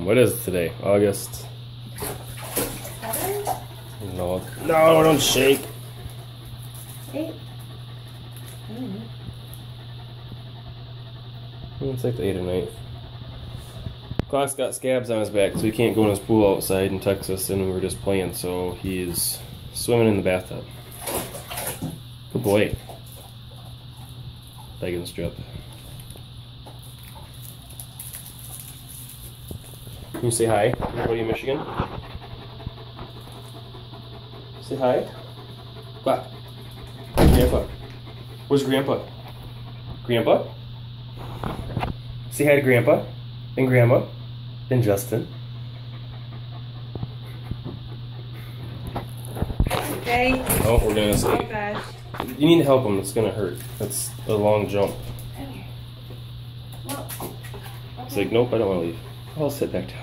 What is it today? August? 7? No, no, don't shake. 8? I don't know. It's like the 8th or 9th. Clark's got scabs on his back, so he can't go in his pool outside in Texas, and we were just playing, so he's swimming in the bathtub. Good boy. Begging strip. Can you say hi, everybody in Michigan? Say hi. Quack. Grandpa. Where's Grandpa? Grandpa? Say hi to Grandpa, and Grandma, and Justin. Okay. Oh, we're gonna say. Oh gosh. You need to help him, it's gonna hurt. That's a long jump. Okay. Well, okay. It's like, nope, I don't wanna leave. I'll sit back down.